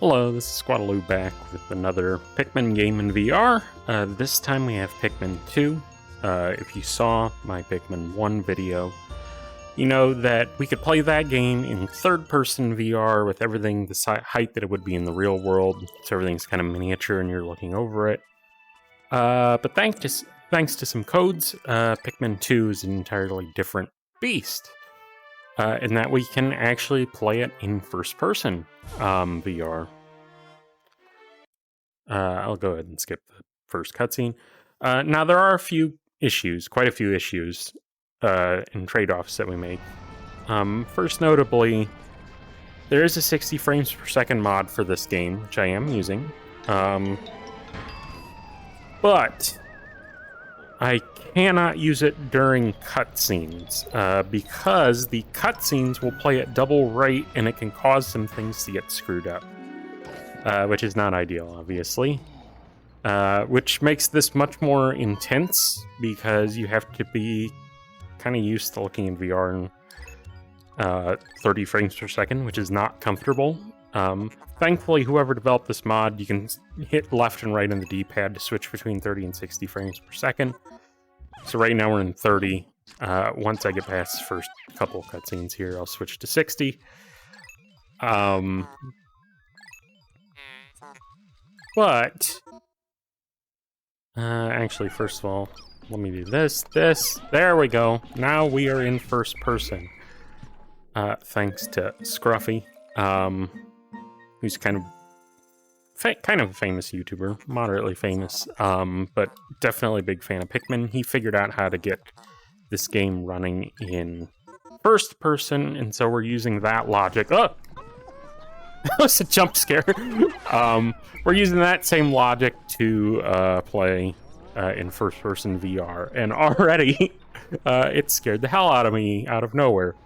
Hello, this is Squadaloo back with another Pikmin game in VR. This time we have Pikmin 2. If you saw my Pikmin 1 video, you know that we could play that game in third-person VR with everything the height that it would be in the real world, so everything's kind of miniature and you're looking over it. But thanks to some codes, Pikmin 2 is an entirely different beast, in that we can actually play it in first-person VR. I'll go ahead and skip the first cutscene. Now, there are quite a few issues, and trade-offs that we make. First notably, there is a 60 frames per second mod for this game, which I am using. But I cannot use it during cutscenes, because the cutscenes will play at double rate and it can cause some things to get screwed up. Which is not ideal, obviously. Which makes this much more intense, because you have to be kind of used to looking in VR in 30 frames per second, which is not comfortable. Thankfully, whoever developed this mod, you can hit left and right on the D-pad to switch between 30 and 60 frames per second. So right now we're in 30. Once I get past the first couple cutscenes here, I'll switch to 60. But, actually, first of all, let me do this, there we go. Now we are in first person. Thanks to Scruffy, who's kind of a famous YouTuber, moderately famous, but definitely a big fan of Pikmin. He figured out how to get this game running in first person, and so we're using that logic. Oh! That was a jump scare. We're using that same logic to play in first-person VR, and already it scared the hell out of me out of nowhere.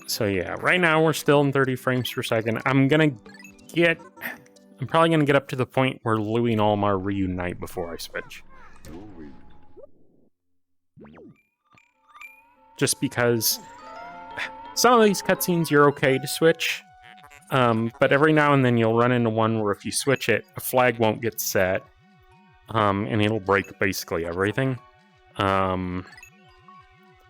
So yeah, right now we're still in 30 frames per second. I'm probably gonna get up to the point where Louie and Olmar reunite before I switch. Just because some of these cutscenes you're okay to switch, but every now and then you'll run into one where if you switch it, a flag won't get set, and it'll break basically everything.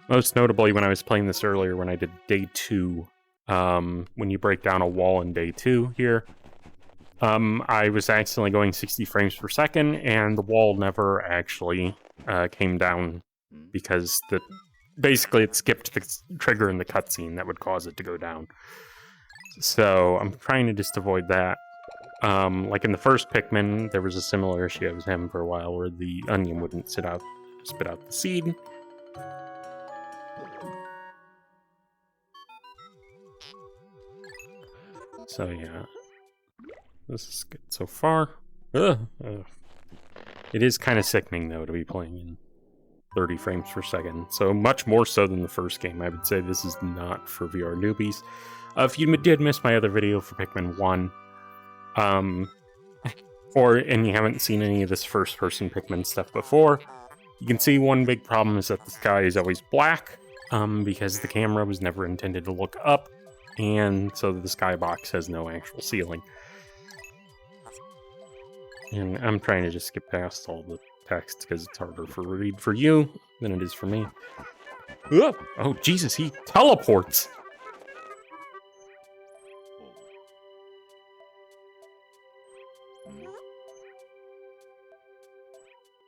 Most notably when I was playing this earlier when I did day 2, when you break down a wall in day 2 here, I was accidentally going 60 frames per second, and the wall never actually came down because basically it skipped the trigger in the cutscene that would cause it to go down. So I'm trying to just avoid that. Like in the first Pikmin, there was a similar issue I was having for a while where the onion wouldn't spit out the seed. So yeah, this is good so far. It is kind of sickening though to be playing in 30 frames per second, so much more so than the first game. I would say this is not for VR newbies. If you did miss my other video for Pikmin 1, and you haven't seen any of this first-person Pikmin stuff before, you can see one big problem is that the sky is always black, because the camera was never intended to look up, and so the skybox has no actual ceiling. And I'm trying to just skip past all the text because it's harder to read for you than it is for me. Oh, Jesus, he teleports!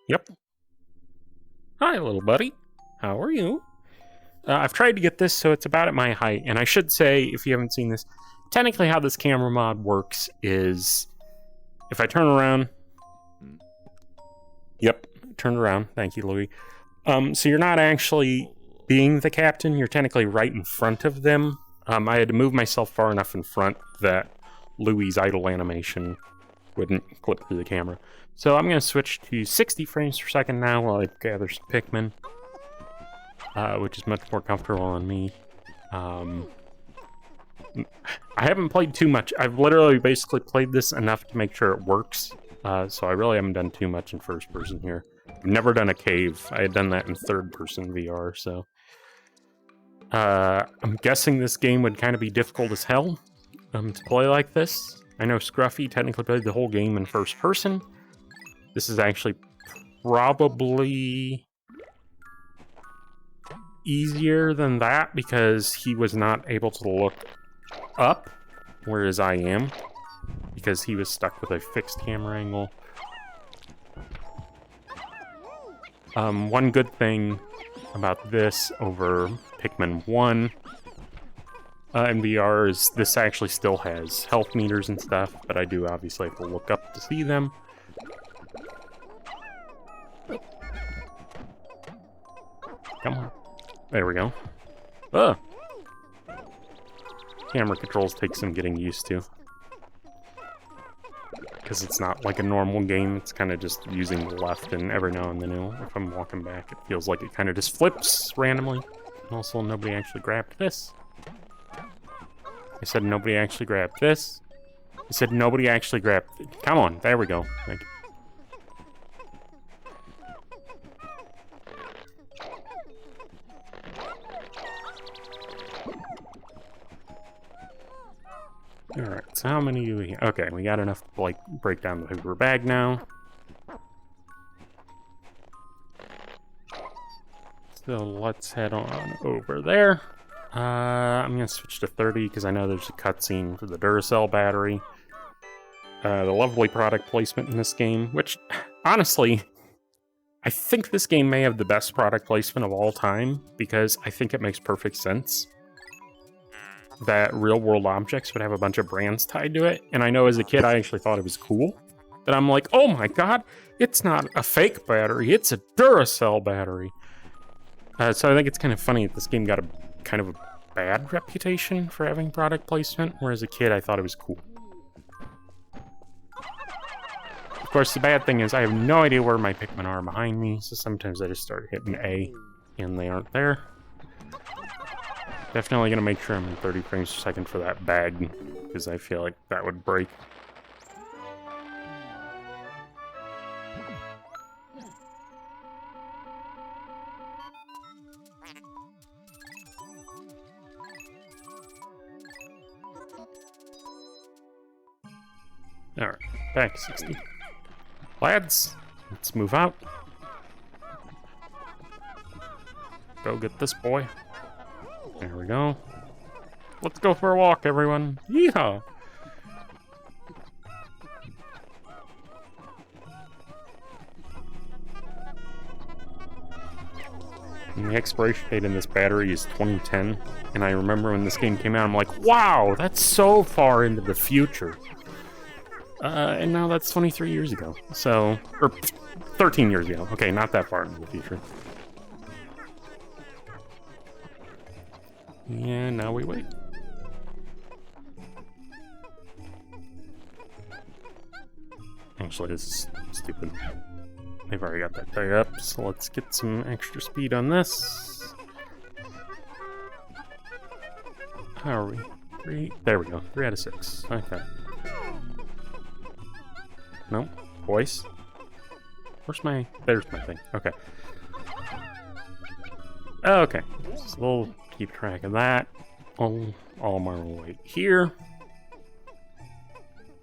Yep. Hi, little buddy. How are you? I've tried to get this so it's about at my height, and I should say, if you haven't seen this, technically how this camera mod works is if I turn around... Yep, turned around. Thank you, Louie. So you're not actually being the captain. You're technically right in front of them. I had to move myself far enough in front that Louie's idle animation wouldn't clip through the camera. So I'm going to switch to 60 frames per second now while I gather some Pikmin, which is much more comfortable on me. I haven't played too much. I've literally basically played this enough to make sure it works. So I really haven't done too much in first person here. I've never done a cave. I had done that in third person VR, so I'm guessing this game would kind of be difficult as hell to play like this. I know Scruffy technically played the whole game in first person. This is actually probably easier than that because he was not able to look up, whereas I am, because he was stuck with a fixed camera angle. One good thing about this over Pikmin 1 in VR is this actually still has health meters and stuff, but I do obviously have to look up to see them. Come on. There we go. Ugh. Camera controls take some getting used to. Because it's not like a normal game, it's kind of just using the left, and every now and then, if I'm walking back, it feels like it kind of just flips randomly. And also, nobody actually grabbed this. I said nobody actually grabbed this. I said nobody actually grabbed... Come on, there we go. Thank you. Alright, so how many do we... Okay, we got enough to, like, break down the paper bag now. So let's head on over there. I'm gonna switch to 30 because I know there's a cutscene for the Duracell battery. The lovely product placement in this game, which, honestly, I think this game may have the best product placement of all time because I think it makes perfect sense that real-world objects would have a bunch of brands tied to it. And I know as a kid, I actually thought it was cool. That I'm like, oh my god, it's not a fake battery, it's a Duracell battery. So I think it's kind of funny that this game got a kind of a bad reputation for having product placement, whereas as a kid, I thought it was cool. Of course, the bad thing is I have no idea where my Pikmin are behind me, so sometimes I just start hitting A, and they aren't there. Definitely gonna make sure I'm in 30 frames per second for that bag, because I feel like that would break. Alright, back to 60. Lads, let's move out. Go get this boy. There we go. Let's go for a walk, everyone. Yeehaw! And the expiration date in this battery is 2010. And I remember when this game came out, I'm like, wow, that's so far into the future. And now that's 23 years ago. So, or 13 years ago. Okay, not that far into the future. Yeah, now we wait. Actually, this is stupid. They've already got that tied up, so let's get some extra speed on this. How are we? 3? There we go. 3 out of 6. Okay. No? Voice? Where's my... There's my thing. Okay. Okay. So we'll keep track of that. All my way here.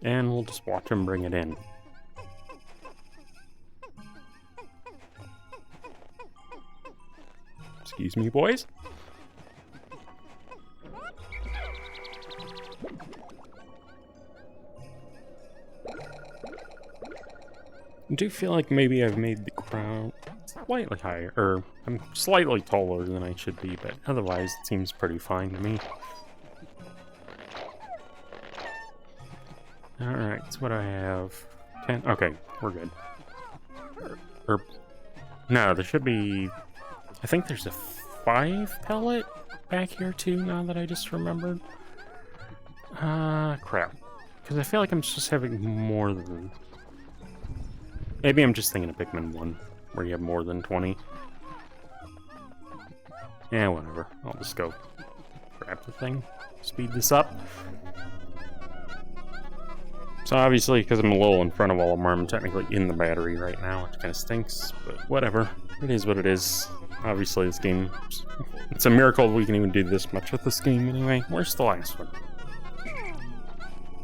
And we'll just watch him bring it in. Excuse me, boys. I do feel like maybe I've made the crowd slightly higher, or I'm slightly taller than I should be, but otherwise it seems pretty fine to me. Alright, so what do I have? 10? Okay, we're good. No, there should be... I think there's a 5 pellet back here too, now that I just remembered. Crap. Because I feel like I'm just having more than... Maybe I'm just thinking of Pikmin 1, where you have more than 20. Yeah, whatever. I'll just go grab the thing, speed this up. So obviously, because I'm a little in front of all of them, I'm technically in the battery right now, which kind of stinks, but whatever. It is what it is. Obviously, this game... It's a miracle we can even do this much with this game anyway. Where's the last one?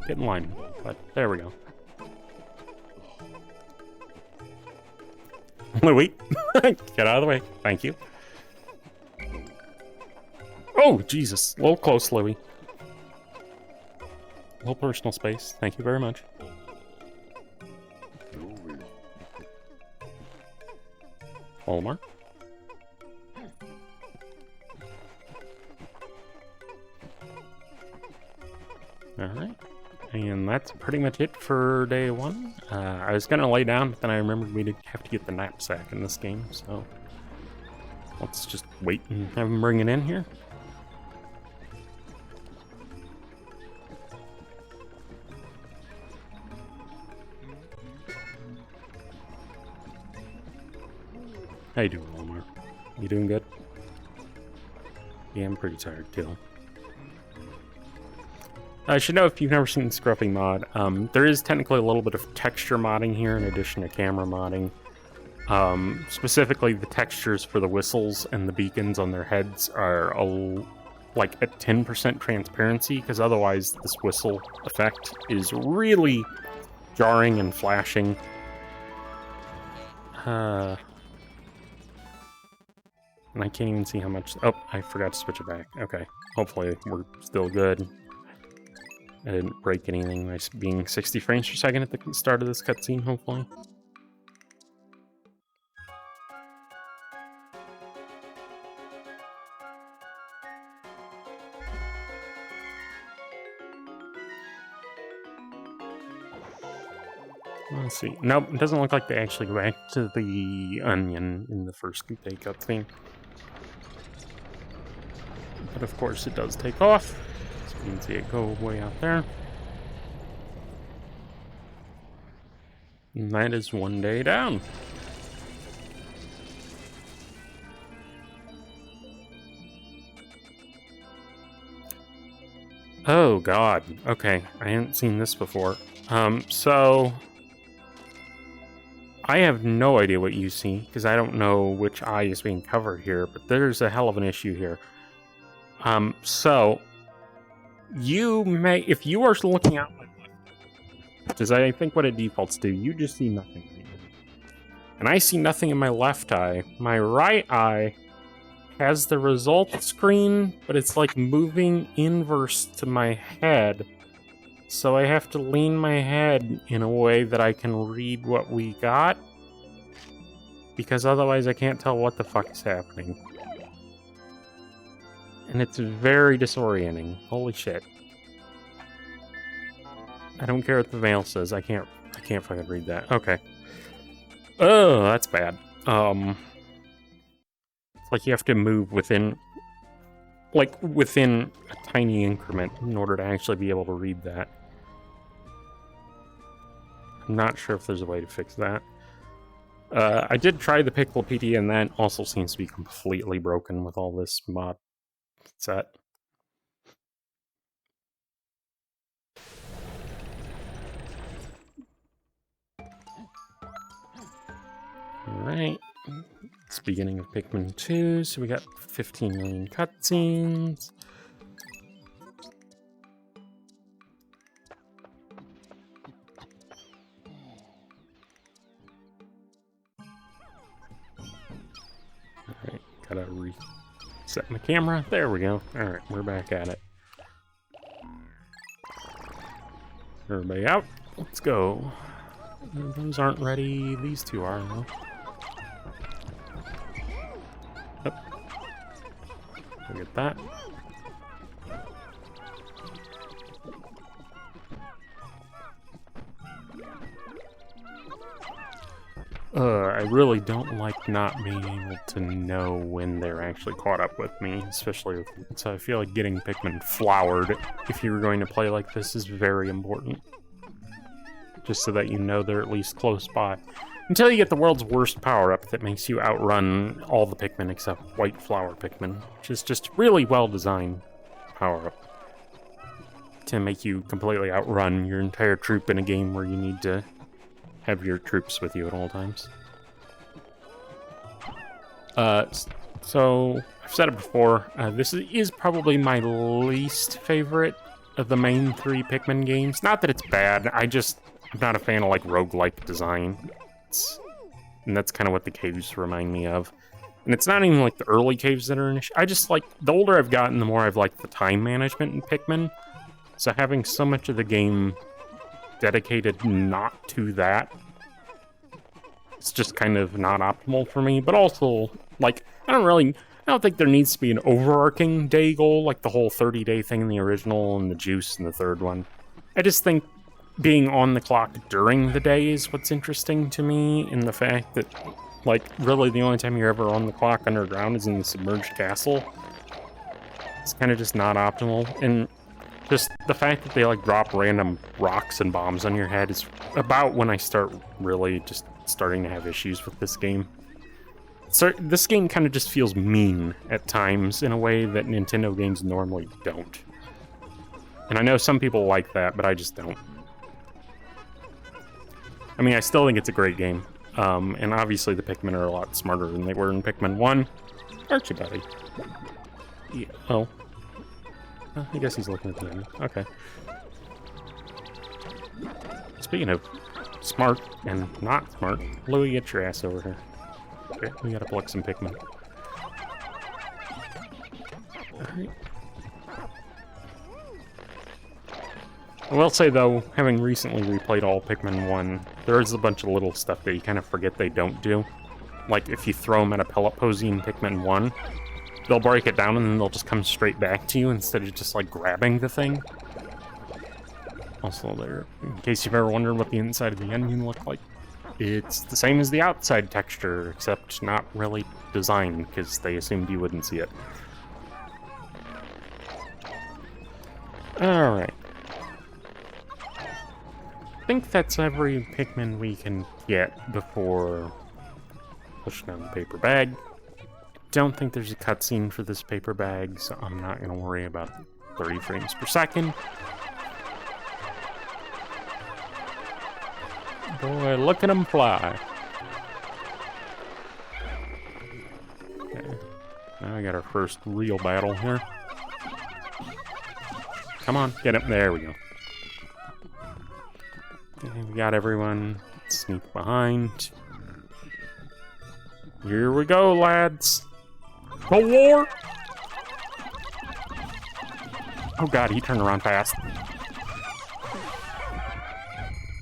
Get in line. But there we go. Louie! Get out of the way. Thank you. Oh, Jesus. A little close, Louie. A little personal space. Thank you very much. Olimar. Alright. And that's pretty much it for day one. I was gonna lay down, but then I remembered we did have to get the knapsack in this game, so... Let's just wait and have him bring it in here. How you doing, Omar? You doing good? Yeah, I'm pretty tired too. I should know, if you've never seen the Scruffy mod, there is technically a little bit of texture modding here in addition to camera modding. Specifically, the textures for the whistles and the beacons on their heads are like at 10% transparency, because otherwise this whistle effect is really jarring and flashing. And I can't even see how much... Oh, I forgot to switch it back. Okay, hopefully we're still good. I didn't break anything by being 60 frames per second at the start of this cutscene, hopefully. Let's see. Nope, it doesn't look like they actually go back to the onion in the first day cutscene. But of course it does take off. So you can see it go way out there. And that is one day down. Oh god. Okay, I hadn't seen this before. So... I have no idea what you see, because I don't know which eye is being covered here, but there's a hell of an issue here. So, you may, if you are looking out like that, because I think what it defaults to, you just see nothing right now. And I see nothing in my left eye. My right eye has the results screen, but it's like moving inverse to my head. So I have to lean my head in a way that I can read what we got, because otherwise I can't tell what the fuck is happening. And it's very disorienting. Holy shit. I don't care what the mail says. I can't fucking read that. Okay. Oh, that's bad. It's like you have to move within a tiny increment in order to actually be able to read that. I'm not sure if there's a way to fix that. I did try the Piclopedia, and that also seems to be completely broken with all this mod set. Alright. It's the beginning of Pikmin 2, so we got 15 million cutscenes. Alright, gotta reset my camera. There we go. Alright, we're back at it. Everybody out. Let's go. Those aren't ready. These two are, though. Yep. Look at that. I really don't like not being able to know when they're actually caught up with me, especially with... So I feel like getting Pikmin flowered, if you were going to play like this, is very important. Just so that you know they're at least close by. Until you get the world's worst power-up that makes you outrun all the Pikmin except White Flower Pikmin, which is just really well-designed power-up to make you completely outrun your entire troop in a game where you need to have your troops with you at all times. So I've said it before. This is probably my least favorite of the main 3 Pikmin games. Not that it's bad. I'm not a fan of like roguelike design. And that's kind of what the caves remind me of. And it's not even like the early caves that are an issue. I just like, the older I've gotten, the more I've liked the time management in Pikmin. So having so much of the game dedicated not to that, it's just kind of not optimal for me. But also, like, I don't think there needs to be an overarching day goal, like the whole 30-day thing in the original and the juice in the 3rd one. I just think being on the clock during the day is what's interesting to me, and the fact that, like, really the only time you're ever on the clock underground is in the submerged castle. It's kind of just not optimal, and just the fact that they, like, drop random rocks and bombs on your head is about when I start really just starting to have issues with this game. So this game kind of just feels mean at times in a way that Nintendo games normally don't. And I know some people like that, but I just don't. I mean, I still think it's a great game. And obviously the Pikmin are a lot smarter than they were in Pikmin 1. Aren't you, buddy? Yeah, oh. I guess he's looking at the enemy. Okay. Speaking of smart and not smart, Louie, get your ass over here. Okay, we gotta pluck some Pikmin. Alright. I will say, though, having recently replayed all Pikmin 1, there is a bunch of little stuff that you kind of forget they don't do. Like, if you throw them at a pellet posy in Pikmin 1, they'll break it down and then they'll just come straight back to you instead of just, like, grabbing the thing. Also, there, in case you've ever wondered what the inside of the onion looked like, it's the same as the outside texture, except not really designed, because they assumed you wouldn't see it. Alright. I think that's every Pikmin we can get before pushing down the paper bag. Don't think there's a cutscene for this paper bag, so I'm not going to worry about 30 frames per second. Boy, look at him fly. Okay. Now we got our first real battle here. Come on, get him. There we go. Okay, we got everyone. Let's sneak behind. Here we go, lads. The war! Oh god, he turned around fast.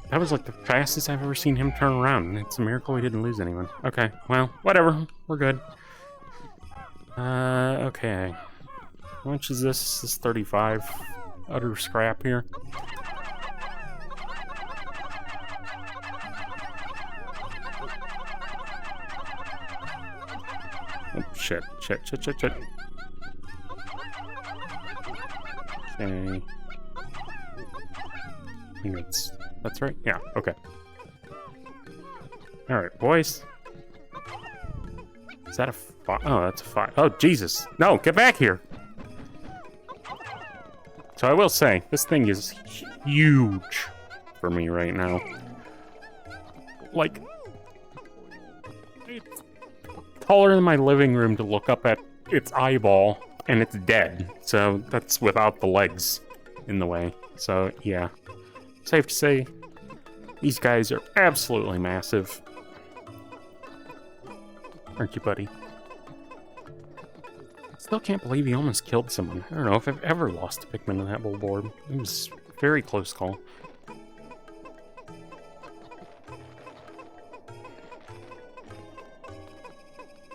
That was like the fastest I've ever seen him turn around, and it's a miracle he didn't lose anyone. Okay, well, whatever. We're good. Okay. How much is this? This is 35. Utter scrap here. Oh, shit. Shit. Okay. I think that's right? Yeah, okay. Alright, boys. Is that a 5? Oh, that's a 5. Oh, Jesus. No, get back here! So I will say, this thing is huge for me right now. Like, it's taller than my living room to look up at its eyeball, and it's dead. So that's without the legs in the way. So, yeah. Safe to say, these guys are absolutely massive. Aren't you, buddy? Still can't believe he almost killed someone. I don't know if I've ever lost a Pikmin on that little board. It was a very close call.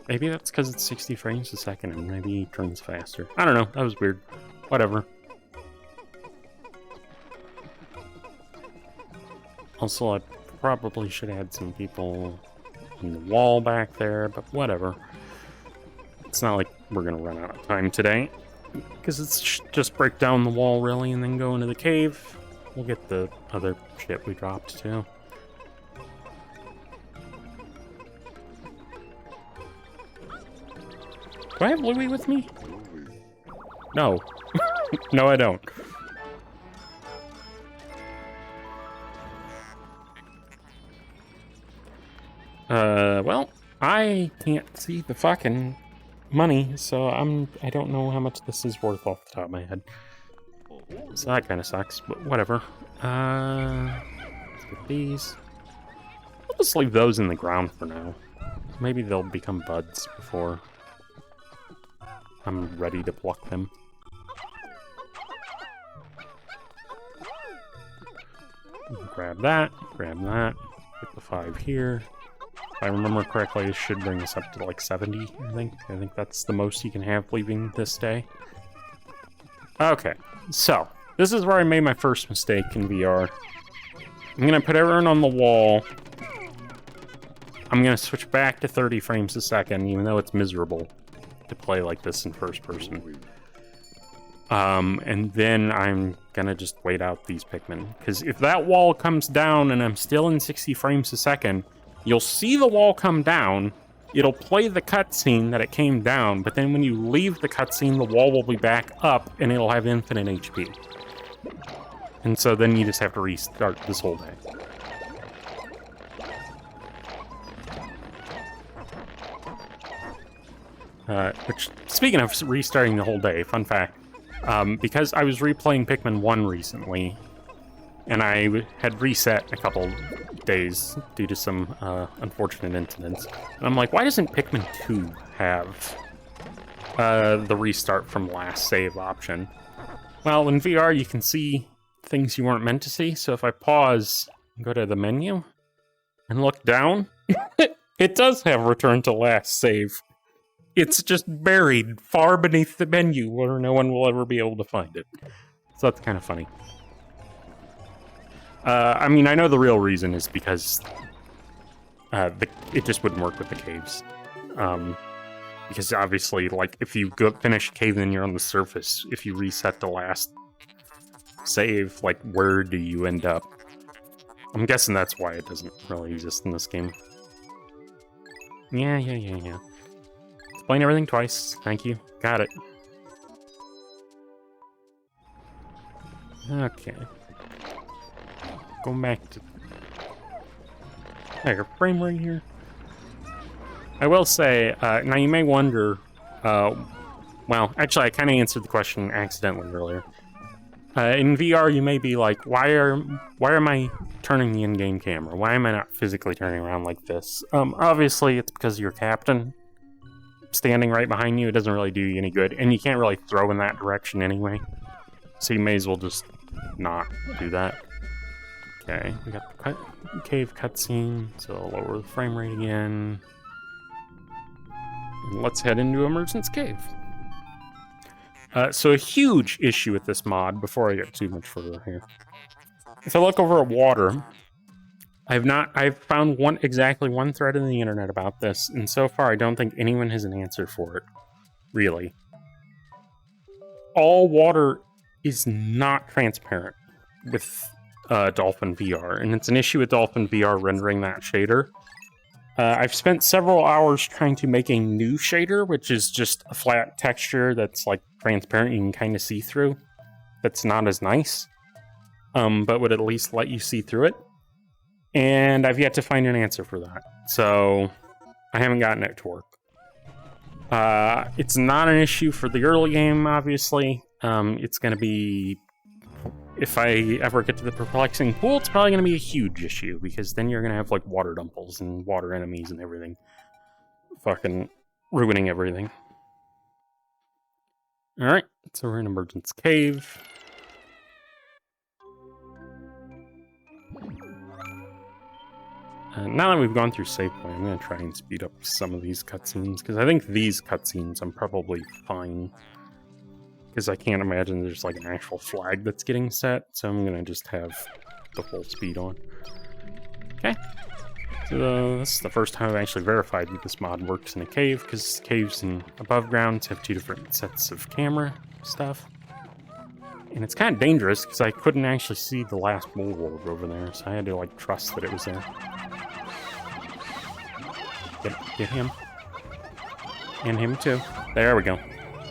Maybe that's because it's 60 frames a second and maybe he turns faster. I don't know. That was weird. Whatever. Also, I probably should have had some people in the wall back there, but whatever. It's not like we're gonna run out of time today, because it's just break down the wall really and then go into the cave. We'll get the other shit we dropped too. Do I have Louie with me? No. No, I don't. Well, I can't see the fucking money, so I don't know how much this is worth off the top of my head. So that kind of sucks, but whatever. Let's get these. I'll just leave those in the ground for now. Maybe they'll become buds before I'm ready to pluck them. Grab that, get the 5 here. If I remember correctly, it should bring us up to like 70, I think. I think that's the most you can have leaving this day. Okay, so this is where I made my first mistake in VR. I'm gonna put everyone on the wall. I'm gonna switch back to 30 frames a second, even though it's miserable to play like this in first person. And then I'm gonna just wait out these Pikmin. Because if that wall comes down and I'm still in 60 frames a second, you'll see the wall come down, it'll play the cutscene that it came down, but then when you leave the cutscene, the wall will be back up and it'll have infinite HP. And so then you just have to restart this whole day. Which, speaking of restarting the whole day, fun fact, because I was replaying Pikmin 1 recently, and I had reset a couple days due to some unfortunate incidents, and I'm like, why doesn't Pikmin 2 have the restart from last save option? Well, in VR you can see things you weren't meant to see, so if I pause and go to the menu and look down, it does have return to last save. It's just buried far beneath the menu where no one will ever be able to find it. So that's kind of funny. I mean, I know the real reason is because it just wouldn't work with the caves. Because obviously, like, if you finish a cave and you're on the surface, if you reset the last save, like, where do you end up? I'm guessing that's why it doesn't really exist in this game. Yeah. Explain everything twice. Thank you. Got it. Okay. Going back to... Higher frame rate here. I will say, now you may wonder... well, actually, I kind of answered the question accidentally earlier. In VR, you may be like, why am I turning the in-game camera? Why am I not physically turning around like this? Obviously, it's because you're captain. Standing right behind you, it doesn't really do you any good, and you can't really throw in that direction anyway. So you may as well just not do that. Okay, we got the cave cutscene, so I'll lower the frame rate again. And let's head into Emergence Cave. So a huge issue with this mod, before I get too much further here. If I look over at water, I've found exactly one thread in the internet about this, and so far I don't think anyone has an answer for it. Really. All water is not transparent with Dolphin VR, and it's an issue with Dolphin VR rendering that shader. I've spent several hours trying to make a new shader, which is just a flat texture that's like transparent, you can kind of see through. That's not as nice, but would at least let you see through it. And I've yet to find an answer for that, so I haven't gotten it to work. It's not an issue for the early game, obviously. It's going to be... If I ever get to the Perplexing Pool, it's probably going to be a huge issue, because then you're going to have, like, water dumples and water enemies and everything. Fucking ruining everything. Alright, so we're in Emergence Cave. Now that we've gone through save point, I'm going to try and speed up some of these cutscenes, because I think these cutscenes I'm probably fine. Because I can't imagine there's like an actual flag that's getting set, so I'm going to just have the full speed on. Okay. So this is the first time I've actually verified that this mod works in a cave, because caves and above grounds have two different sets of camera stuff. And it's kind of dangerous, because I couldn't actually see the last bull orb over there, so I had to like trust that it was there. Get him. And him too. There we go.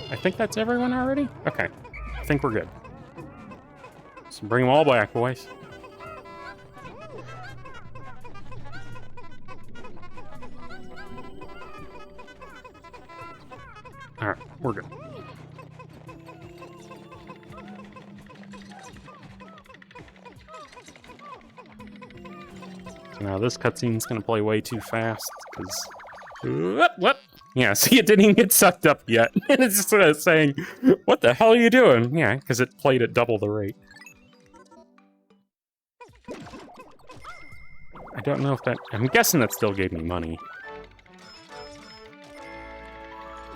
I think that's everyone already? Okay. I think we're good. So bring them all back, boys. we're good. Now this cutscene's gonna play way too fast, because... What? Yeah, see, it didn't even get sucked up yet. And it's just sort of saying, what the hell are you doing? Yeah, because it played at double the rate. I don't know if that... I'm guessing that still gave me money.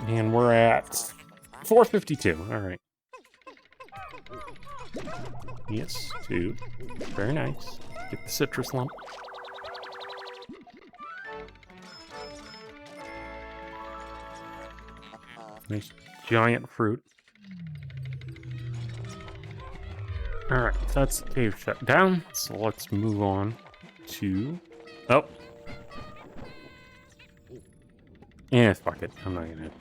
And we're at 452. Alright. Yes, 2. Very nice. Get the citrus lump. Nice giant fruit. Alright, so that's the cave shut down. So let's move on to... Oh! Yeah, fuck it. I'm not gonna...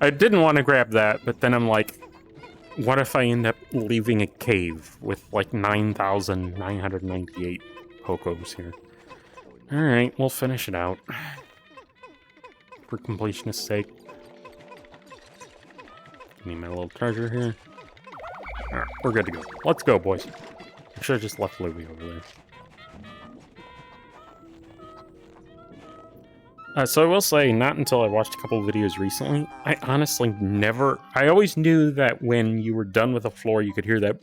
I didn't want to grab that, but then I'm like, what if I end up leaving a cave with like 9,998 Pokos here? Alright, we'll finish it out. For completionist's sake. Give me my little treasure here. Alright, we're good to go. Let's go, boys. I should have just left Louie over there. So I will say, not until I watched a couple of videos recently, I honestly never... I always knew that when you were done with a floor, you could hear that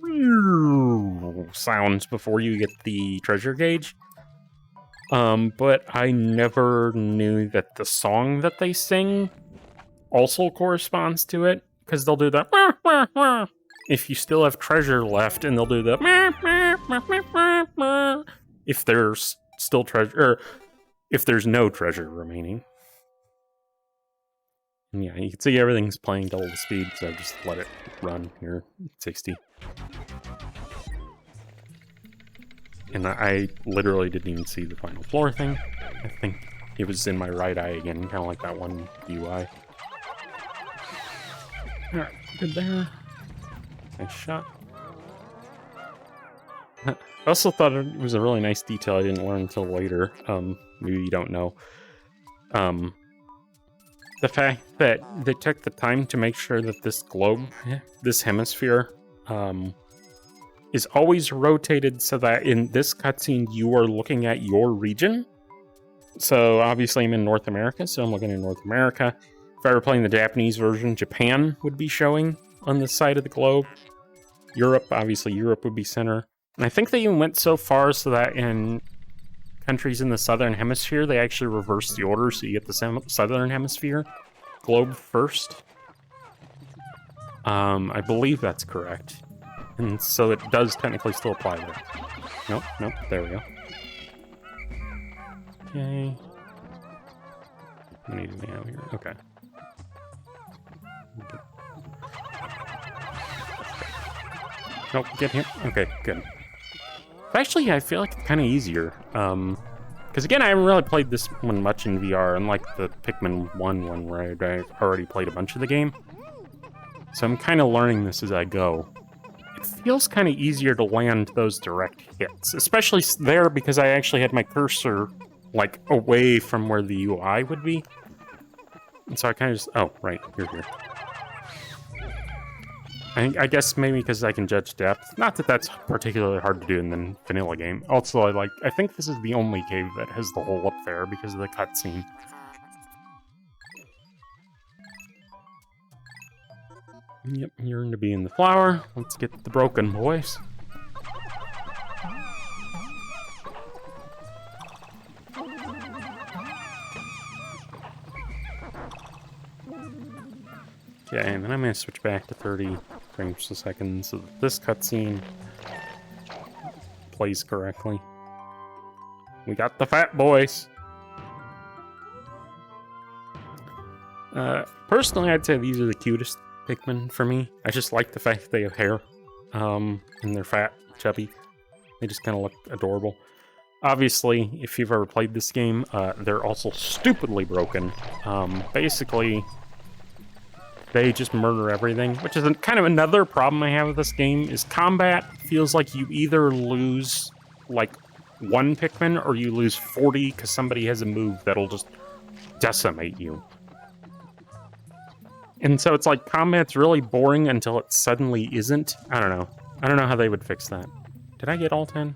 sounds before you get the treasure gauge. But I never knew that the song that they sing also corresponds to it, because they'll do that if you still have treasure left, and they'll do the if there's still treasure, or if there's no treasure remaining. And yeah, you can see everything's playing double the speed, so I just let it run here, 60. And I literally didn't even see the final floor thing. I think it was in my right eye again, kind of like that one UI. Alright, good there. Nice shot. I also thought it was a really nice detail I didn't learn until later. Maybe you don't know. The fact that they took the time to make sure that this globe, this hemisphere, is always rotated so that in this cutscene you are looking at your region. So obviously I'm in North America, so I'm looking at North America. If I were playing the Japanese version, Japan would be showing on this side of the globe. Europe, obviously Europe would be center. And I think they even went so far so that in countries in the Southern Hemisphere, they actually reverse the order so you get the Southern Hemisphere globe first. I believe that's correct. And so it does technically still apply there. Nope, there we go. Okay. I need to be out here. Okay. Nope, get him. Okay, good. Actually, I feel like it's kind of easier. Because again, I haven't really played this one much in VR, unlike the Pikmin 1 one where I've already played a bunch of the game. So I'm kind of learning this as I go. It feels kind of easier to land those direct hits, especially there because I actually had my cursor like away from where the UI would be. And so I kind of just, oh, right, you're here. I guess maybe because I can judge depth. Not that that's particularly hard to do in the vanilla game. Also, I think this is the only cave that has the hole up there because of the cutscene. Yep, you're to be in the flower. Let's get the broken boys. Okay, and then I'm going to switch back to 30 frames a second so that this cutscene plays correctly. We got the fat boys! Personally, I'd say these are the cutest Pikmin for me. I just like the fact that they have hair, and they're fat, chubby. They just kind of look adorable. Obviously, if you've ever played this game, they're also stupidly broken. Basically, they just murder everything, which is kind of another problem I have with this game, is combat feels like you either lose, like, one Pikmin, or you lose 40 because somebody has a move that'll just decimate you. And so it's like combat's really boring until it suddenly isn't. I don't know. I don't know how they would fix that. Did I get all 10?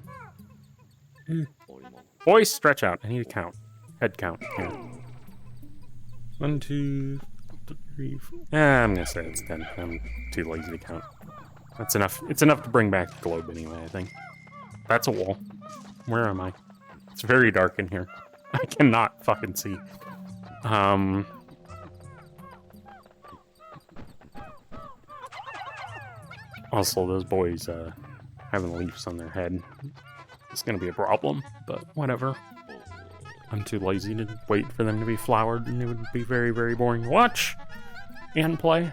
Boys, stretch out. I need to count. Head count. Here. 1, 2, 3, 4. I'm gonna say it's 10. I'm too lazy to count. That's enough. It's enough to bring back the globe anyway, I think. That's a wall. Where am I? It's very dark in here. I cannot fucking see. Also, those boys having leaves on their head. It's gonna be a problem, but whatever. I'm too lazy to wait for them to be flowered, and it would be very, very boring to watch and play.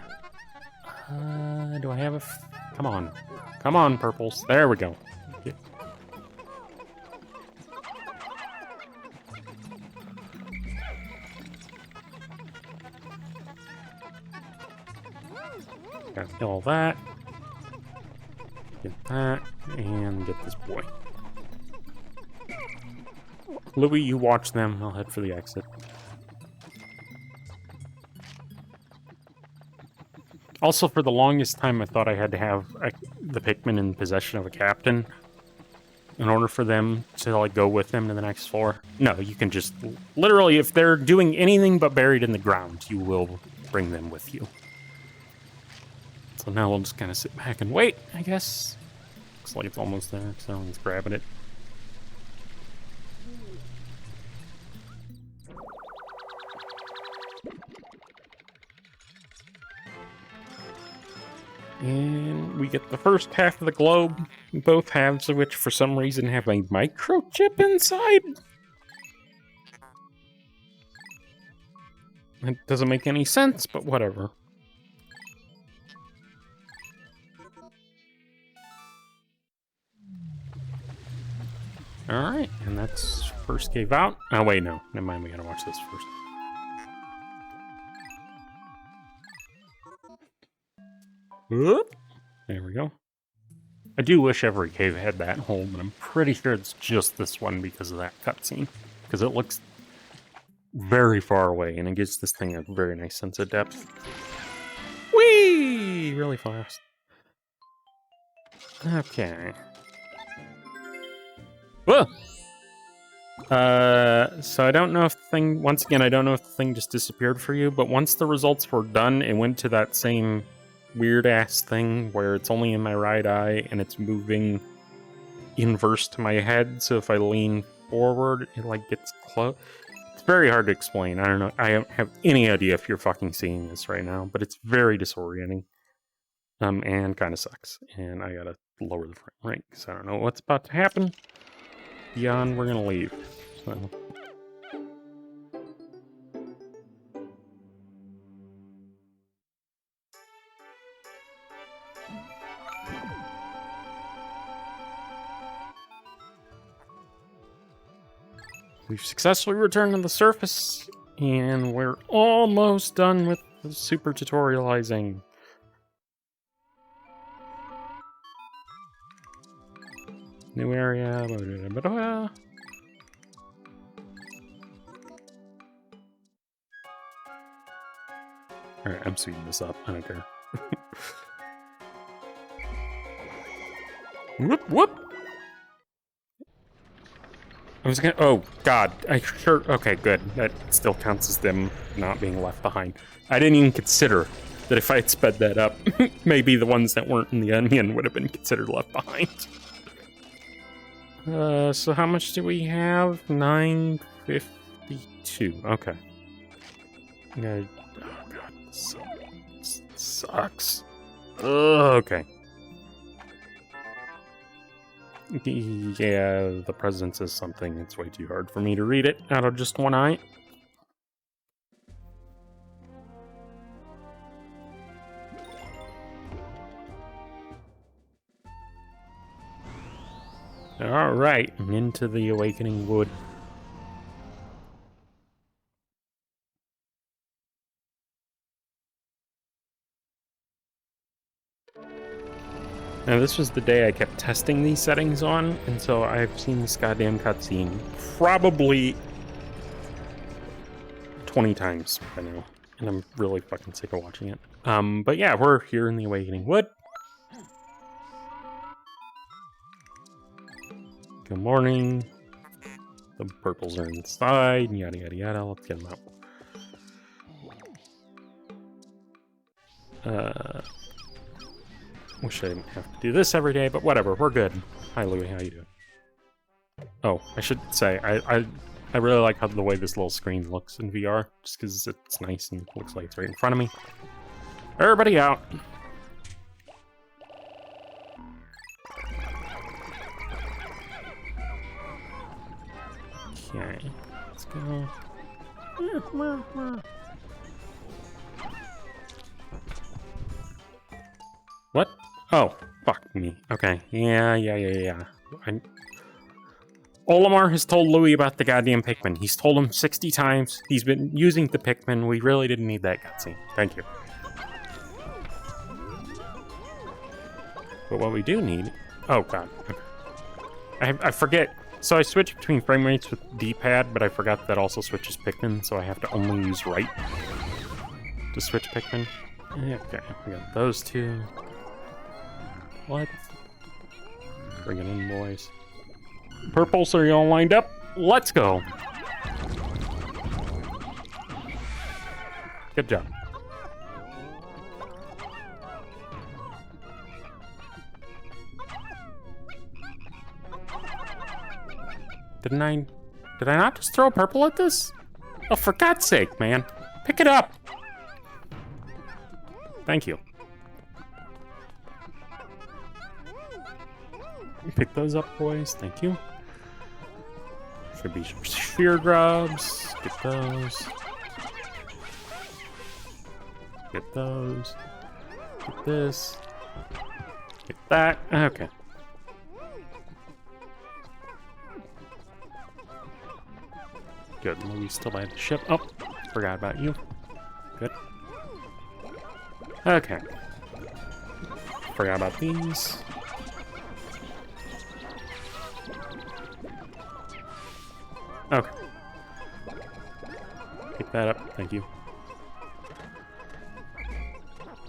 Do I have a... Come on. Come on, purples. There we go. Yeah. Gotta kill all that. Get that, and get this boy. Louis, you watch them. I'll head for the exit. Also, for the longest time, I thought I had to have the Pikmin in possession of a captain in order for them to, like, go with them to the next floor. No, you can just... Literally, if they're doing anything but buried in the ground, you will bring them with you. So now we'll just kind of sit back and wait, I guess. Looks like it's almost there, so someone's grabbing it. And we get the first half of the globe, both halves of which for some reason have a microchip inside. It doesn't make any sense, but whatever. Alright, and that's first cave out. Oh wait, no. Never mind, we gotta watch this first. Whoop. There we go. I do wish every cave had that hole, but I'm pretty sure it's just this one because of that cutscene. Because it looks very far away, and it gives this thing a very nice sense of depth. Whee! Really fast. Okay. Whoa! So I don't know if the thing... Once again, I don't know if the thing just disappeared for you, but once the results were done, it went to that same... weird-ass thing where it's only in my right eye and it's moving inverse to my head, so if I lean forward, it, like, gets close. It's very hard to explain. I don't know. I don't have any idea if you're fucking seeing this right now, but it's very disorienting. And kind of sucks. And I gotta lower the frame rate, because I don't know what's about to happen. Beyond, we're gonna leave. So... We've successfully returned to the surface, and we're almost done with the super tutorializing. New area. Alright, I'm speeding this up. I don't care. Whoop, whoop! I was gonna... Oh, God. I sure... Okay, good. That still counts as them not being left behind. I didn't even consider that if I had sped that up, maybe the ones that weren't in the onion would have been considered left behind. So how much do we have? 952. Okay. Oh, God. This sucks. Ugh, okay. Yeah, the presence is something. It's way too hard for me to read it out of just one eye. Alright, into the Awakening Wood. Now, this was the day I kept testing these settings on, and so I've seen this goddamn cutscene probably 20 times by now, and I'm really fucking sick of watching it. But yeah, we're here in the Awakening Wood. Good morning. The purples are inside, yada yada yada. Let's get them out. Wish I didn't have to do this every day, but whatever, we're good. Hi Louie, how you doing? Oh, I should say, I really like how the way this little screen looks in VR, just because it's nice and looks like it's right in front of me. Everybody out! Okay, let's go. What? Oh, fuck me. Okay, yeah. Olimar has told Louis about the goddamn Pikmin. He's told him 60 times. He's been using the Pikmin. We really didn't need that cutscene. Thank you. But what we do need... Oh, God. I forget. So I switch between frame rates with D-pad, but I forgot that also switches Pikmin, so I have to only use right to switch Pikmin. Okay, we got those two. What? Bring it in, boys. Purples, are you all lined up? Let's go! Good job. Did I not just throw a purple at this? Oh, for God's sake, man. Pick it up! Thank you. Pick those up, boys. Thank you. Should be some sphere grubs. Get those. Get those. Get this. Get that. Okay. Good. We still have the ship. Oh, forgot about you. Good. Okay. Forgot about these. Okay. Pick that up, thank you.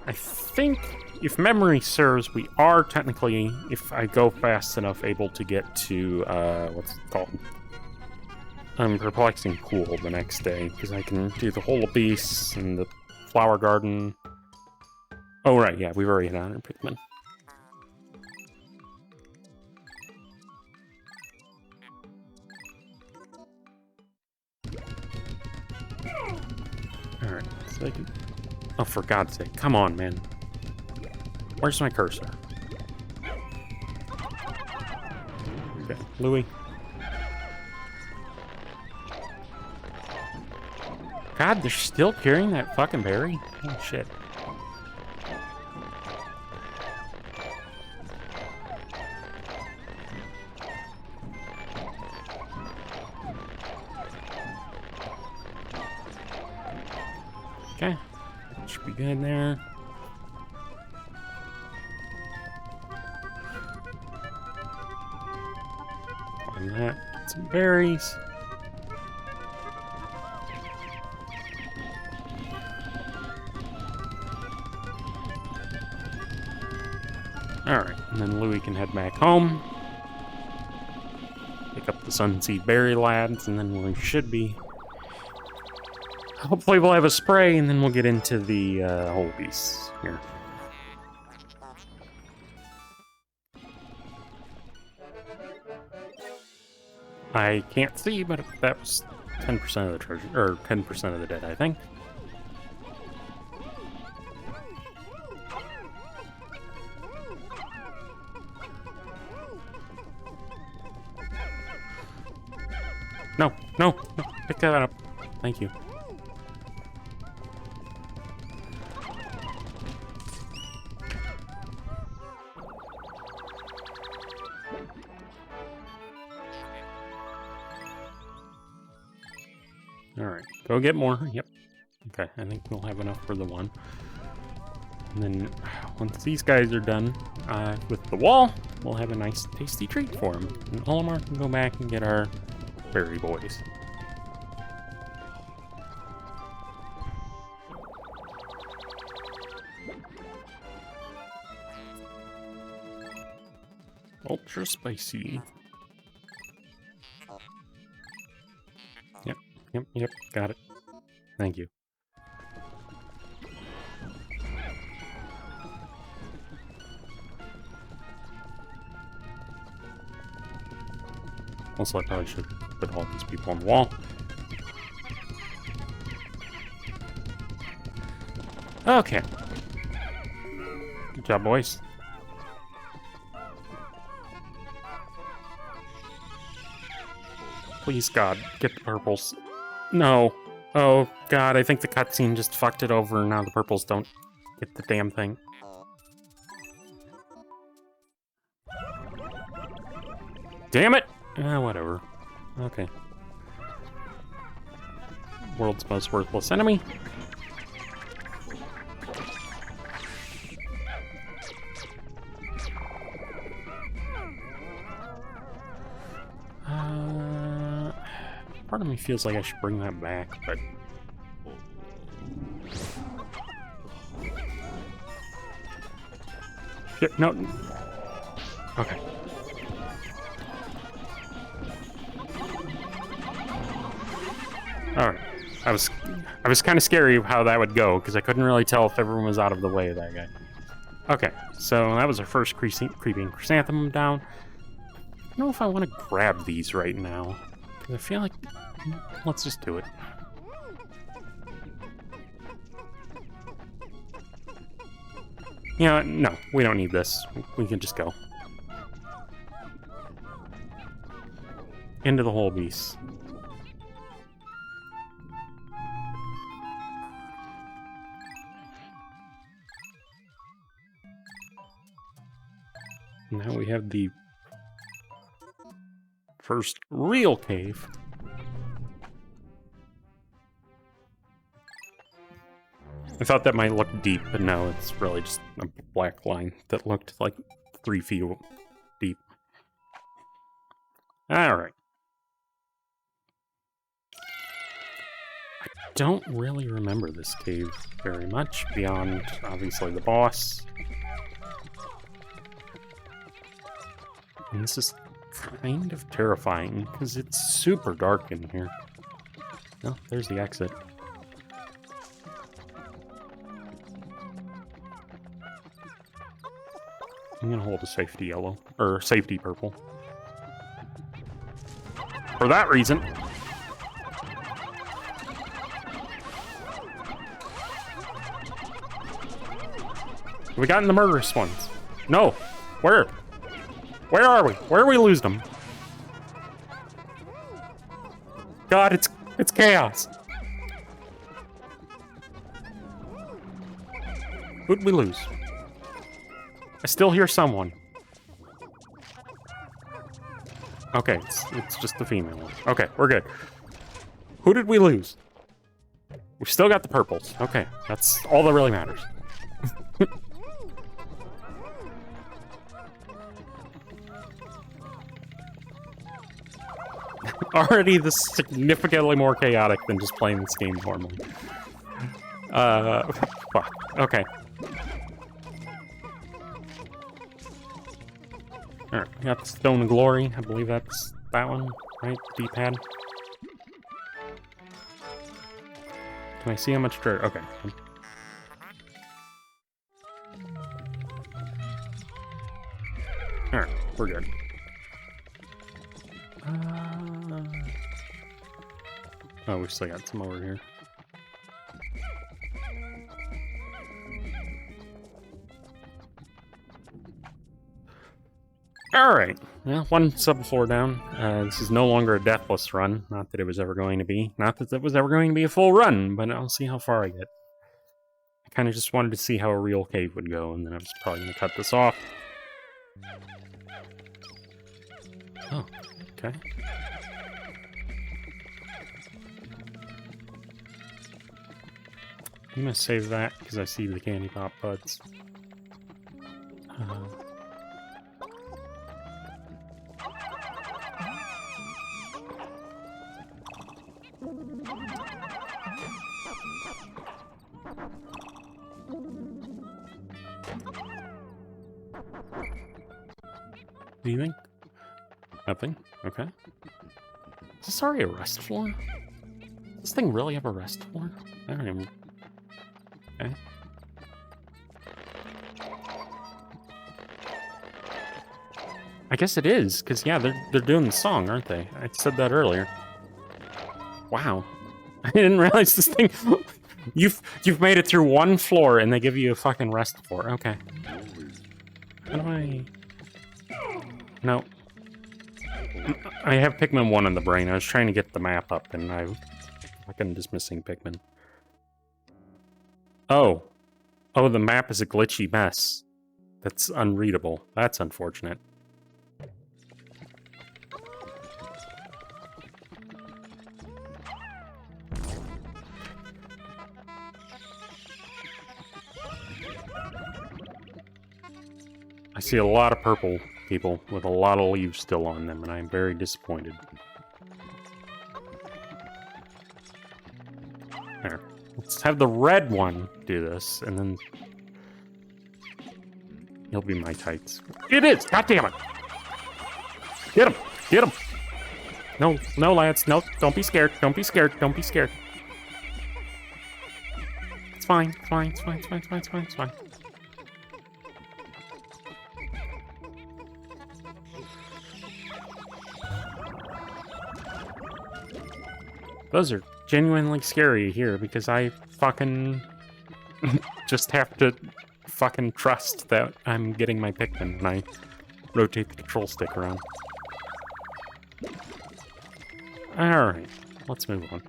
I think, if memory serves, we are technically, if I go fast enough, able to get to, what's it called? Perplexing Pool the next day, because I can do the Hole of Beasts and the Flower Garden. Oh, right, yeah, we've already hit on Pikmin. Alright, so I can... Oh, for God's sake, come on, man. Where's my cursor? Okay, Louis. God, they're still carrying that fucking berry? Oh, shit. Okay, should be good there. On that, get some berries. Alright, and then Louis can head back home. Pick up the Sunseed Berry lads, and then we should be... Hopefully we'll have a spray, and then we'll get into the whole beast here. I can't see, but that was 10% of the treasure, or 10% of the dead, I think. No, no, no, pick that up. Thank you. Alright, go get more. Yep. Okay, I think we'll have enough for the one. And then, once these guys are done with the wall, we'll have a nice tasty treat for them. And Olimar can go back and get our berry boys. Ultra spicy. Yep, got it. Thank you. Also, I probably should put all these people on the wall. Okay. Good job, boys. Please, God, get the purples. No. Oh, God, I think the cutscene just fucked it over, and now the purples don't get the damn thing. Damn it! Whatever. Okay. World's most worthless enemy. Part of me feels like I should bring that back, but... Shit, no. Okay. Alright. I was kind of scary how that would go, because I couldn't really tell if everyone was out of the way of that guy. Okay, so that was our first creeping chrysanthemum down. I don't know if I want to grab these right now, because I feel like... Let's just do it. You know, no, we don't need this. We can just go. Into the hole, beast. Now we have the first real cave. I thought that might look deep, but no, it's really just a black line that looked like 3 feet deep. Alright. I don't really remember this cave very much, beyond, obviously, the boss. And this is kind of terrifying, because it's super dark in here. Oh, there's the exit. I'm gonna hold a safety yellow, or safety purple. For that reason. Have we gotten the murderous ones? No. Where? Where are we? Where are we losing them? God, it's chaos. Who'd we lose? I still hear someone. Okay, it's just the female one. Okay, we're good. Who did we lose? We've still got the purples. Okay, that's all that really matters. Already this is significantly more chaotic than just playing this game normally. Fuck. Okay. Alright, we got Stone of Glory. I believe that's that one, right? D-pad. Can I see how much dirt? Okay. Alright, we're good. Oh, we still got some over here. Alright, well, one subfloor down. This is no longer a deathless run. Not that it was ever going to be. Not that it was ever going to be a full run, but I'll see how far I get. I kind of just wanted to see how a real cave would go, and then I was probably going to cut this off. Oh, okay. I'm going to save that, because I see the candy pop buds. do you think? Nothing? Okay. Is this already a rest floor? Does this thing really have a rest floor? I don't even... Okay. I guess it is, because, yeah, they're doing the song, aren't they? I said that earlier. Wow. I didn't realize this thing... You've made it through one floor, and they give you a fucking rest floor. Okay. How do I... No. I have Pikmin 1 in the brain. I was trying to get the map up, and I'm just missing Pikmin. Oh. Oh, the map is a glitchy mess. That's unreadable. That's unfortunate. I see a lot of purple people with a lot of leaves still on them, and I'm very disappointed. There. Let's have the red one do this, and then... He'll be my tights. It is! God damn it! Get him! Get him! No, no, lads. No, don't be scared. Don't be scared. Don't be scared. It's fine. It's fine. It's fine. It's fine. It's fine. It's fine. It's fine. Those are genuinely scary here because I fucking just have to fucking trust that I'm getting my Pikmin when I rotate the control stick around. Alright, let's move on.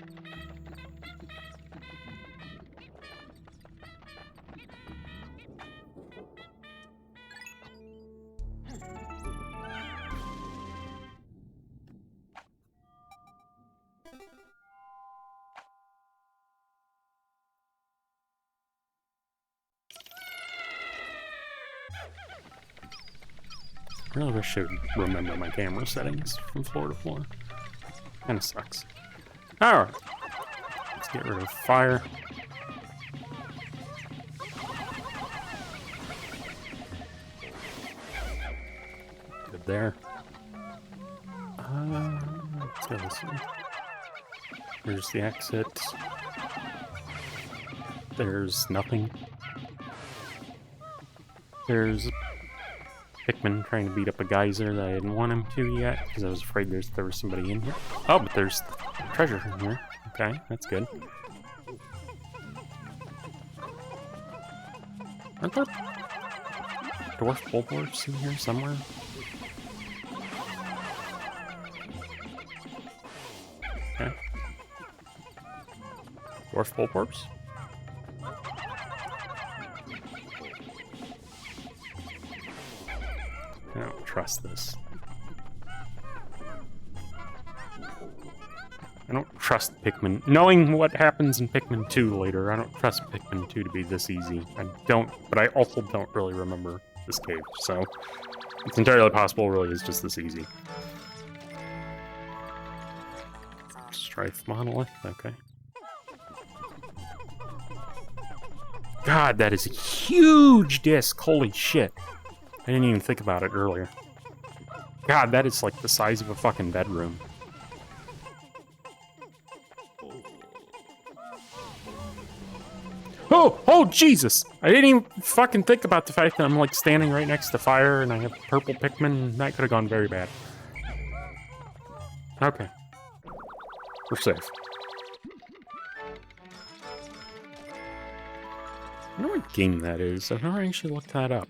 I really wish I should remember my camera settings from floor to floor. Kinda sucks. Alright. Let's get rid of fire. Good there. Let's go this way. There's the exit. There's nothing. There's Pikmin trying to beat up a geyser that I didn't want him to yet, because I was afraid there was somebody in here. Oh, but there's treasure in here. Okay, that's good. Aren't there dwarf bulbors in here somewhere? Okay. Dwarf bulbors? I don't trust this. I don't trust Pikmin. Knowing what happens in Pikmin 2 later, I don't trust Pikmin 2 to be this easy. I don't, but I also don't really remember this cave, so it's entirely possible it really is just this easy. Strife monolith, okay. God, that is a huge disc, holy shit. I didn't even think about it earlier. God, that is like the size of a fucking bedroom. Oh! Oh, Jesus! I didn't even fucking think about the fact that I'm like standing right next to fire and I have purple Pikmin. That could have gone very bad. Okay. We're safe. I wonder what game that is. I've never actually looked that up.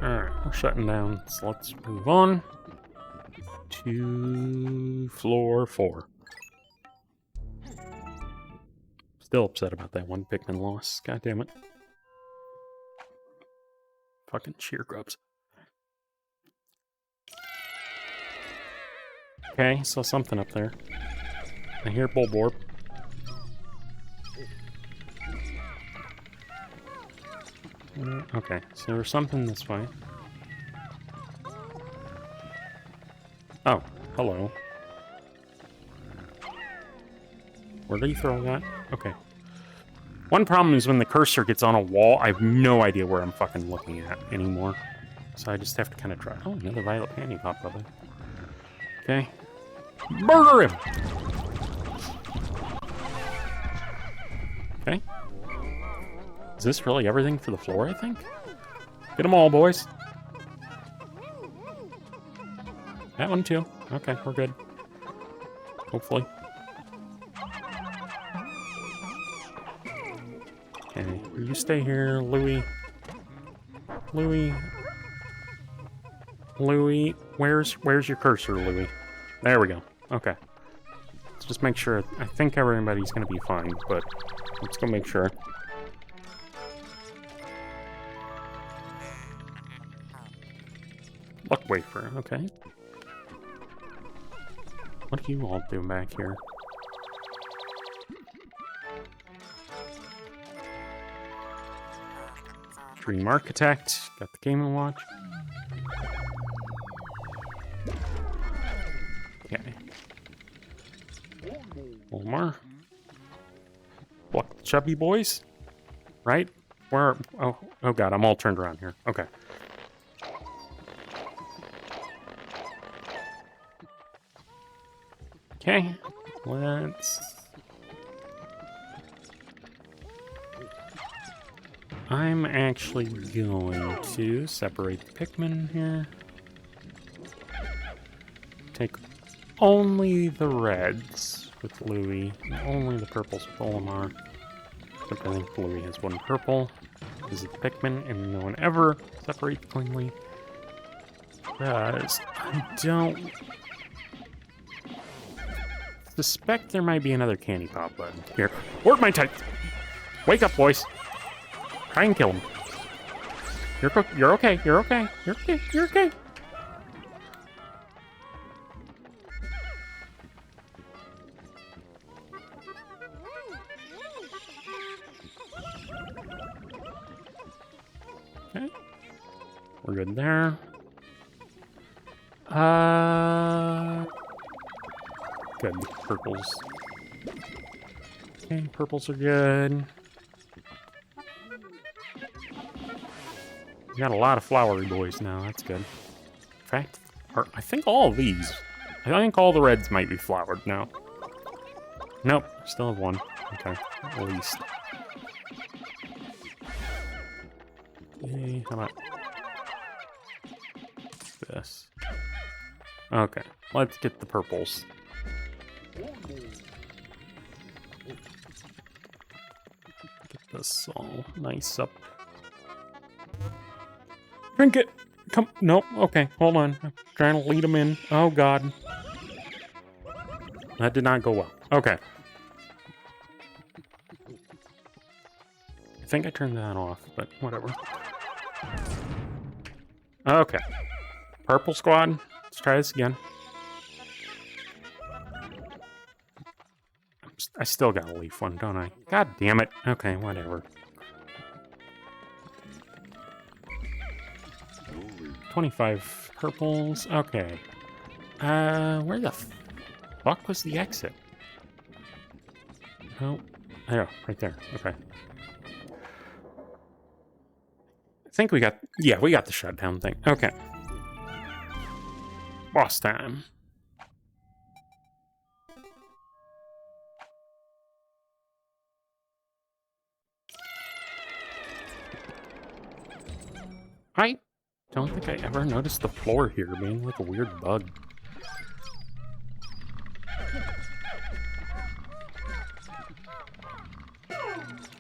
Alright, we're shutting down, so let's move on to floor 4. Still upset about that one Pikmin loss. God damn it. Fucking sheer grubs. Okay, saw something up there. I hear Bulborb. Okay, so there's something this way. Oh, hello. Where did he throw that? Okay. One problem is when the cursor gets on a wall, I have no idea where I'm fucking looking at anymore. So I just have to kind of try. Oh, another violet panty pop up. Okay. Murder him! Okay. Is this really everything for the floor, I think? Get them all, boys. That one, too. Okay, we're good. Hopefully. Okay, you stay here, Louie. Louie. Louie, where's your cursor, Louie? There we go. Okay. Let's just make sure. I think everybody's gonna be fine, but let's go make sure. Luck wafer, okay. What are you all doing back here? Dream Architect, got the Game & Watch. Okay. One more. What, chubby boys? Right? Where? Oh god, I'm all turned around here. Okay. Okay, let's... I'm actually going to separate the Pikmin here. Take only the reds with Louie, and only the purples with Olimar. Except I think Louie has one purple. This is the Pikmin, and no one ever separates cleanly. Because I don't suspect there might be another candy pop button here. Word my type! Wake up, boys! Try and kill him. You're okay. You're okay. You're okay. You're okay. Okay. We're good there. Good. Purples. Okay, purples are good. We got a lot of flowery boys now. That's good. In fact, I think all of these. I think all the reds might be flowered now. Nope. Still have one. Okay. At least. Okay, how about this? Okay. Let's get the purples. Get this all nice up. Drink it! Come, nope, okay, hold on. I'm trying to lead him in. Oh, God. That did not go well. Okay. I think I turned that off, but whatever. Okay. Purple squad. Let's try this again. I still gotta leave one, don't I? God damn it. Okay, whatever. 25 purples. Okay. Where the fuck was the exit? Oh, there, right there. Okay. I think we got... Yeah, we got the shutdown thing. Okay. Boss time. I don't think I ever noticed the floor here being like a weird bug.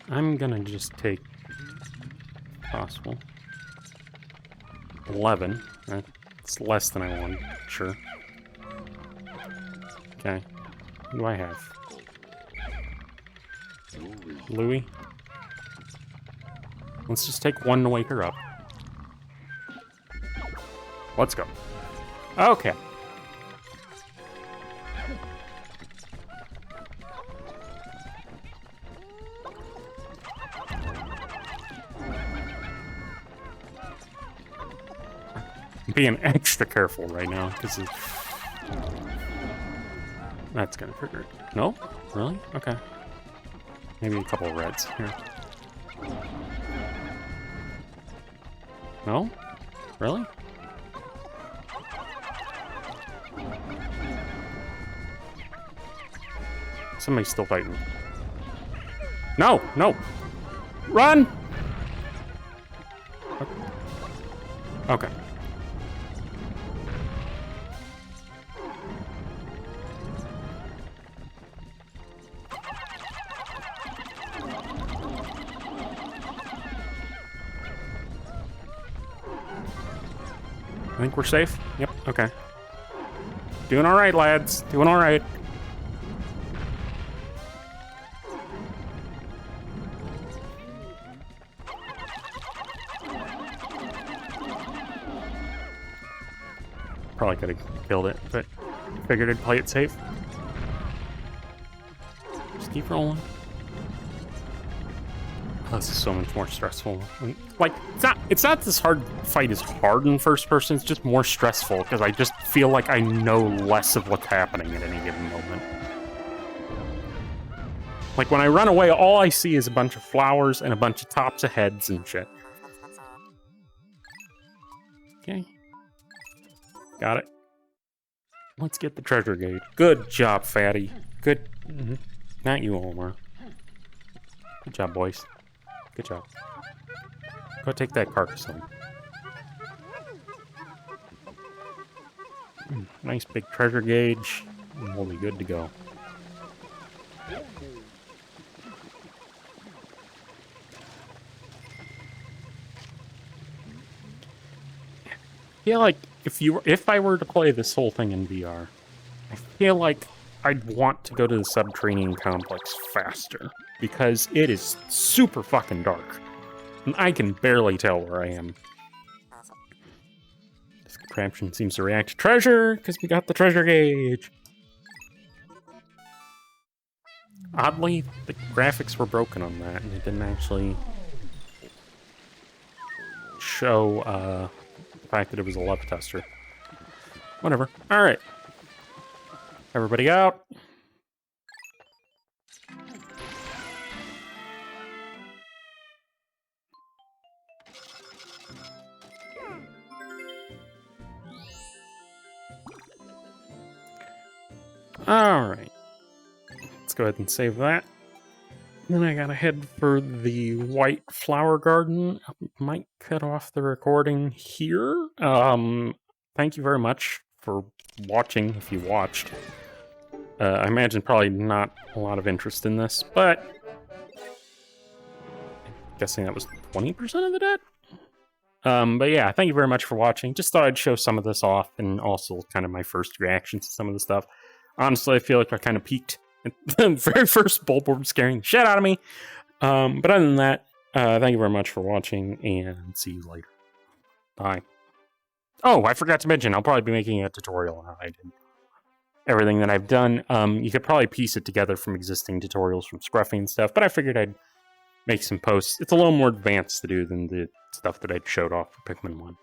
I'm gonna just take, if possible, 11. That's less than I wanted, sure. Okay. What do I have? Louie? Let's just take one to wake her up. Let's go. Okay. I'm being extra careful right now because that's gonna trigger it. No? Really? Okay. Maybe a couple of reds here. No? Really? Somebody's still fighting. No! No! Run! Okay. I think we're safe. Yep, okay. Doing all right, lads. Doing all right. Probably could have killed it, but figured I'd play it safe. Just keep rolling. Oh, this is so much more stressful. Like, it's not this hard fight is hard in first person, it's just more stressful because I just feel like I know less of what's happening at any given moment. Like when I run away, all I see is a bunch of flowers and a bunch of tops of heads and shit. Okay. Got it. Let's get the treasure gate. Good job, fatty. Good. Not you, Omar. Good job, boys. Good job. Go take that carcass home. Nice big treasure gauge. And we'll be good to go. I feel like if I were to play this whole thing in VR, I feel like I'd want to go to the subterranean complex faster because it is super fucking dark and I can barely tell where I am. This contraption seems to react to treasure because we got the treasure gauge. Oddly, the graphics were broken on that and it didn't actually show the fact that it was a love tester. Whatever. All right. Everybody out. All right. Let's go ahead and save that. Then I gotta head for the white flower garden. I might cut off the recording here. Thank you very much for watching, if you watched. I imagine probably not a lot of interest in this, but I'm guessing that was 20% of the debt? But yeah, thank you very much for watching. Just thought I'd show some of this off, and also kind of my first reactions to some of the stuff. Honestly, I feel like I kind of peaked at the very first Bulborb scaring the shit out of me. But other than that, thank you very much for watching, and see you later. Bye. Oh, I forgot to mention, I'll probably be making a tutorial on how I did everything that I've done. You could probably piece it together from existing tutorials from Scruffy and stuff, but I figured I'd make some posts. It's a little more advanced to do than the stuff that I showed off for Pikmin 1.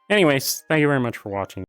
Anyways, thank you very much for watching.